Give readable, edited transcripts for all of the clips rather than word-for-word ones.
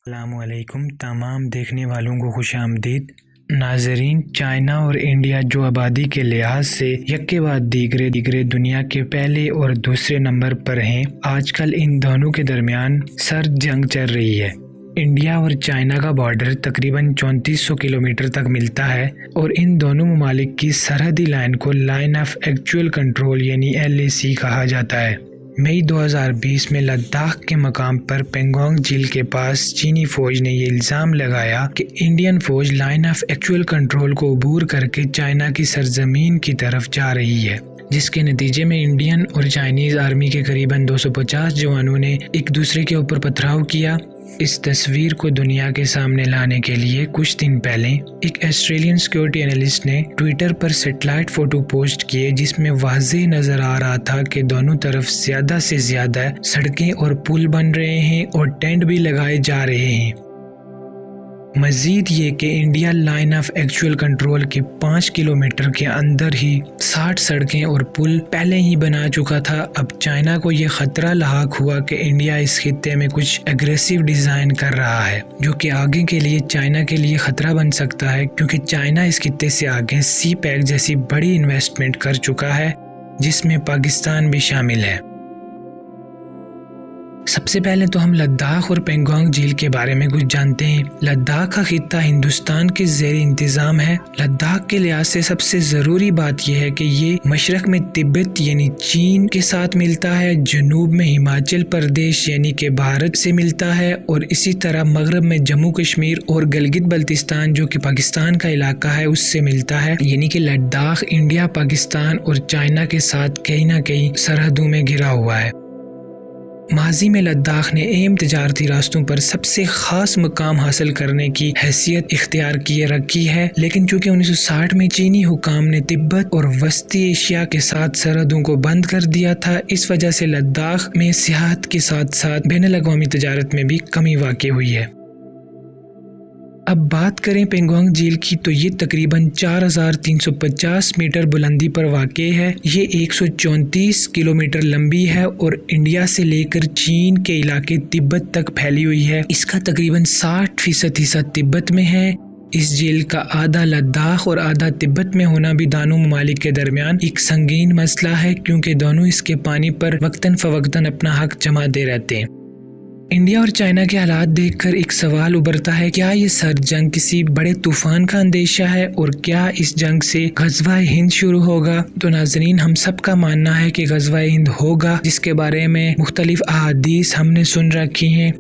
السلام علیکم تمام دیکھنے والوں کو خوش آمدید۔ ناظرین، چائنا اور انڈیا جو آبادی کے لحاظ سے یک کے بعد دیگرے دنیا کے پہلے اور دوسرے نمبر پر ہیں، آج کل ان دونوں کے درمیان سرد جنگ چل رہی ہے۔ انڈیا اور چائنا کا بارڈر تقریباً 3400 کلومیٹر تک ملتا ہے اور ان دونوں ممالک کی سرحدی لائن کو لائن آف ایکچوئل کنٹرول یعنی LAC کہا جاتا ہے۔ مئی 2020 میں لداخ کے مقام پر پینگونگ جھیل کے پاس چینی فوج نے یہ الزام لگایا کہ انڈین فوج لائن آف ایکچوئل کنٹرول کو عبور کر کے چائنا کی سرزمین کی طرف جا رہی ہے، جس کے نتیجے میں انڈین اور چائنیز آرمی کے قریباً 250 جوانوں نے ایک دوسرے کے اوپر پتھراؤ کیا۔ اس تصویر کو دنیا کے سامنے لانے کے لیے کچھ دن پہلے ایک آسٹریلین سیکیورٹی انالسٹ نے ٹویٹر پر سیٹلائٹ فوٹو پوسٹ کیے، جس میں واضح نظر آ رہا تھا کہ دونوں طرف زیادہ سے زیادہ سڑکیں اور پل بن رہے ہیں اور ٹینٹ بھی لگائے جا رہے ہیں۔ مزید یہ کہ India line of actual control کے 5 کلومیٹر کے اندر ہی 60 سڑکیں اور پل پہلے ہی بنا چکا تھا۔ اب چائنا کو یہ خطرہ لاحق ہوا کہ انڈیا اس خطے میں کچھ اگریسو ڈیزائن کر رہا ہے، جو کہ آگے کے لیے چائنا کے لیے خطرہ بن سکتا ہے، کیونکہ چائنا اس خطے سے آگے سی پیک جیسی بڑی انویسٹمنٹ کر چکا ہے، جس میں پاکستان بھی شامل ہے۔ سب سے پہلے تو ہم لداخ اور پینگونگ جھیل کے بارے میں کچھ جانتے ہیں۔ لداخ کا خطہ ہندوستان کے زیر انتظام ہے۔ لداخ کے لحاظ سے سب سے ضروری بات یہ ہے کہ یہ مشرق میں تبت یعنی چین کے ساتھ ملتا ہے، جنوب میں ہماچل پردیش یعنی کہ بھارت سے ملتا ہے، اور اسی طرح مغرب میں جموں کشمیر اور گلگت بلتستان جو کہ پاکستان کا علاقہ ہے اس سے ملتا ہے۔ یعنی کہ لداخ انڈیا، پاکستان اور چائنا کے ساتھ کہیں نہ کہیں سرحدوں میں گھرا ہوا ہے۔ ماضی میں لداخ نے اہم تجارتی راستوں پر سب سے خاص مقام حاصل کرنے کی حیثیت اختیار کیے رکھی ہے، لیکن چونکہ 1960 میں چینی حکام نے تبت اور وسطی ایشیا کے ساتھ سرحدوں کو بند کر دیا تھا، اس وجہ سے لداخ میں سیاحت کے ساتھ ساتھ بین الاقوامی تجارت میں بھی کمی واقع ہوئی ہے۔ اب بات کریں پینگونگ جھیل کی، تو یہ تقریباً 4350 میٹر بلندی پر واقع ہے۔ یہ 134 کلومیٹر لمبی ہے اور انڈیا سے لے کر چین کے علاقے تبت تک پھیلی ہوئی ہے۔ اس کا تقریباً 60% حصہ تبت میں ہے۔ اس جھیل کا آدھا لداخ اور آدھا تبت میں ہونا بھی دونوں ممالک کے درمیان ایک سنگین مسئلہ ہے، کیونکہ دونوں اس کے پانی پر وقتاً فوقتاً اپنا حق جماتے رہتے ہیں۔ انڈیا اور چائنا کے حالات دیکھ کر ایک سوال ابھرتا ہے، کیا یہ سرد جنگ کسی بڑے طوفان کا اندیشہ ہے اور کیا اس جنگ سے غزوہ ہند شروع ہوگا؟ تو ناظرین، ہم سب کا ماننا ہے کہ غزوہ ہند ہوگا، جس کے بارے میں مختلف احادیث ہم نے سن رکھی ہیں،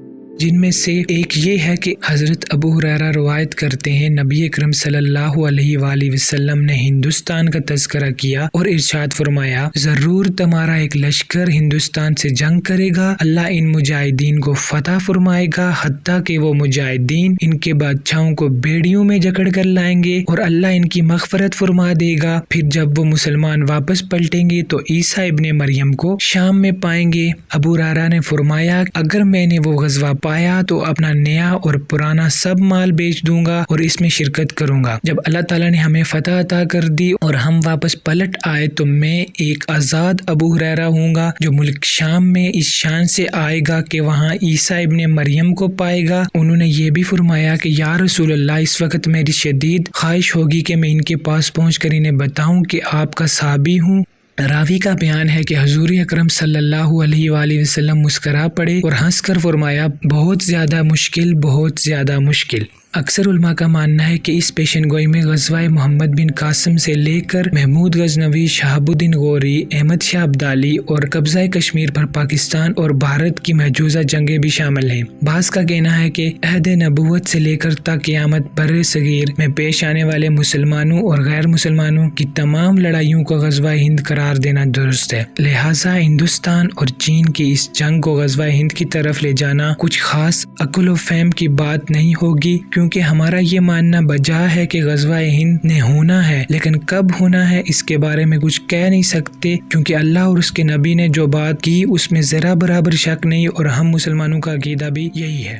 جن میں سے ایک یہ ہے کہ حضرت ابو ہریرہ روایت کرتے ہیں، نبی اکرم صلی اللہ علیہ وآلہ وسلم نے ہندوستان کا تذکرہ کیا اور ارشاد فرمایا، ضرور تمہارا ایک لشکر ہندوستان سے جنگ کرے گا، اللہ ان مجاہدین کو فتح فرمائے گا، حتیٰ کہ وہ مجاہدین ان کے بادشاہوں کو بیڑیوں میں جکڑ کر لائیں گے اور اللہ ان کی مغفرت فرما دے گا۔ پھر جب وہ مسلمان واپس پلٹیں گے تو عیسیٰ ابن مریم کو شام میں پائیں گے۔ ابو ہریرہ نے فرمایا، اگر میں نے وہ غزوہ پایا تو اپنا نیا اور پرانا سب مال بیچ دوں گا اور اس میں شرکت کروں گا۔ جب اللہ تعالیٰ نے ہمیں فتح عطا کر دی اور ہم واپس پلٹ آئے تو میں ایک آزاد ابو ہریرہ ہوں گا جو ملک شام میں اس شان سے آئے گا کہ وہاں عیسیٰ ابن مریم کو پائے گا۔ انہوں نے یہ بھی فرمایا کہ یا رسول اللہ، اس وقت میری شدید خواہش ہوگی کہ میں ان کے پاس پہنچ کر انہیں بتاؤں کہ آپ کا صحابی ہوں۔ راوی کا بیان ہے کہ حضور اکرم صلی اللہ علیہ وآلہ وسلم مسکرا پڑے اور ہنس کر فرمایا، بہت زیادہ مشکل، بہت زیادہ مشکل۔ اکثر علماء کا ماننا ہے کہ اس پیشن گوئی میں غزوہ محمد بن قاسم سے لے کر محمود غزنوی، شہاب الدین غوری، احمد شاہ ابدالی اور قبضہ کشمیر پر پاکستان اور بھارت کی محجوزہ جنگیں بھی شامل ہیں۔ بعض کا کہنا ہے کہ عہد نبوت سے لے کر تا قیامت بر صغیر میں پیش آنے والے مسلمانوں اور غیر مسلمانوں کی تمام لڑائیوں کو غزوہ ہند قرار دینا درست ہے، لہٰذا ہندوستان اور چین کی اس جنگ کو غزوہ ہند کی طرف لے جانا کچھ خاص عقل و فہم کی بات نہیں ہوگی، کیونکہ ہمارا یہ ماننا بجا ہے کہ غزوہ ہند نے ہونا ہے، لیکن کب ہونا ہے اس کے بارے میں کچھ کہہ نہیں سکتے، کیونکہ اللہ اور اس کے نبی نے جو بات کی اس میں ذرا برابر شک نہیں، اور ہم مسلمانوں کا عقیدہ بھی یہی ہے۔